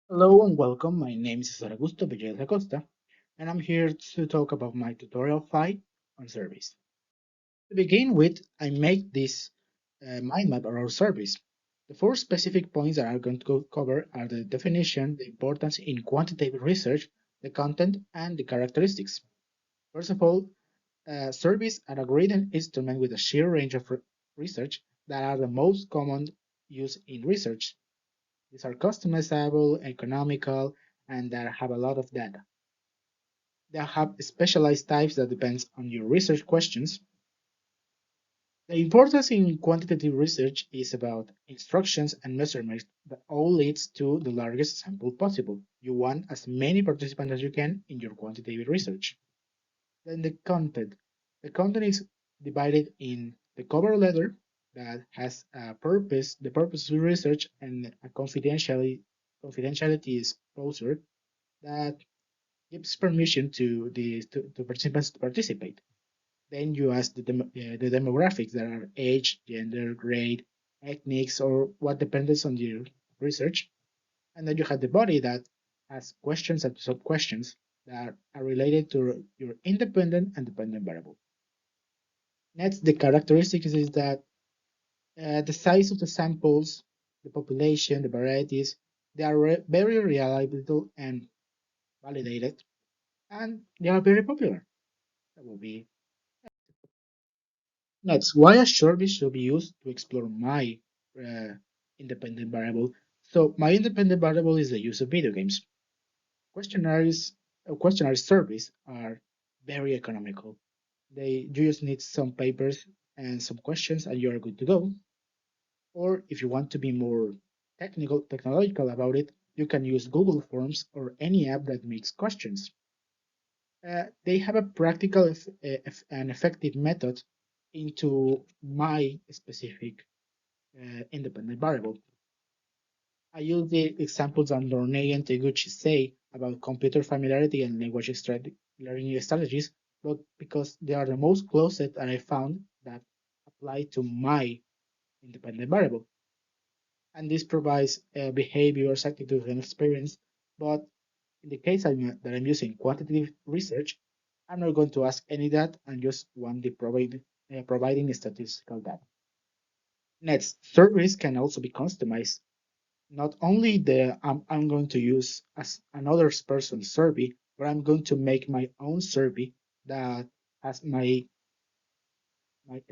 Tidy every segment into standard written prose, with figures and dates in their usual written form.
Hello and welcome. My name is Cesar Augusto Villegas Acosta, and I'm here to talk about my tutorial file on service. To begin with, I make this mind map around service. The four specific points that I'm going to cover are the definition, the importance in quantitative research, the content, and the characteristics. First of all, service are a great instrument with a sheer range of research that are the most common used in research. These are customizable, economical, and that have a lot of data. They have specialized types that depends on your research questions. The importance in quantitative research is about instructions and measurements that all leads to the largest sample possible. You want as many participants as you can in your quantitative research. Then the content. The content is divided in the cover letter that has a purpose, the purpose of research, and a confidentiality exposure that gives permission to participants to participate. Then you ask the demographics that are age, gender, grade, ethnics, or what depends on your research. And then you have the body that has questions and sub questions that are related to your independent and dependent variable. Next, the characteristics is that the size of the samples, the population, the varieties, they are very reliable and validated, and they are very popular. That will be next. Why a survey should be used to explore my uh, independent variable? So my independent variable is the use of video games. Questionnaires, questionnaire surveys are very economical. You just need some papers and some questions, and you are good to go. Or if you want to be more technological about it, you can use Google Forms or any app that makes questions. They have a practical and effective method into my specific independent variable. I use the examples that Lornay and Teguchi say about computer familiarity and language learning strategies, but because they are the most closest that I found that apply to my independent variable. And this provides behaviors, attitudes, and experience. But in the case that I'm using quantitative research, I'm not going to ask any that and just want the providing statistical data. Next, surveys can also be customized. Not only I'm going to use as another person's survey, but I'm going to make my own survey that has my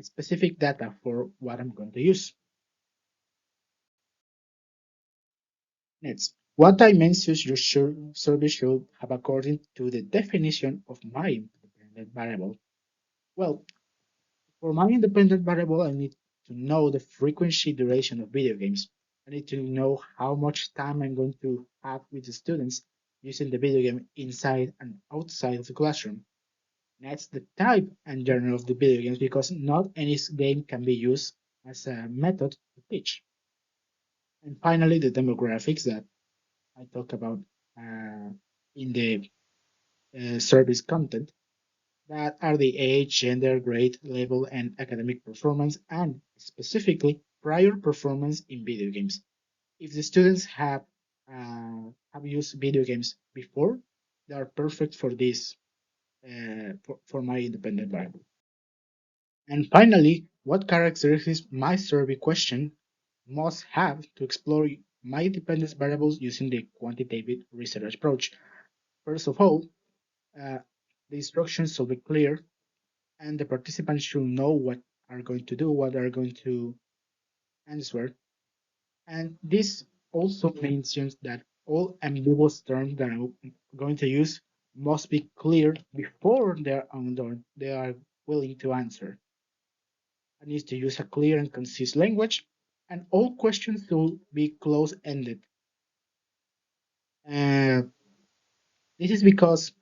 specific data for what I'm going to use. Next, what dimensions your survey should have according to the definition of my independent variable? Well, for my independent variable, I need to know the frequency duration of video games. I need to know how much time I'm going to have with the students using the video game inside and outside of the classroom. Next, the type and genre of the video games because not any game can be used as a method to teach. And finally, the demographics that I talked about uh, in the service content that are the age, gender, grade, level, and academic performance, and specifically prior performance in video games. If the students have used video games before, they are perfect for this for my independent variable. And finally, what characteristics my survey question must have to explore my dependence variables using the quantitative research approach. First of all, uh, the instructions should be clear and the participants should know what are going to do, what are going to answer. And this also mentions that all ambiguous terms that I'm going to use must be clear before they are willing to answer. I need to use a clear and concise language, and all questions should be close-ended. Uh, this is because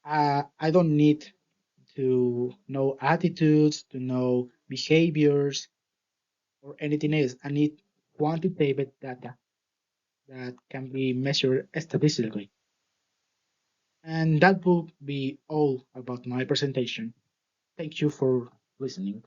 I don't need to know attitudes, to know behaviors, or anything else. I need quantitative data that can be measured statistically. And that will be all about my presentation. Thank you for listening.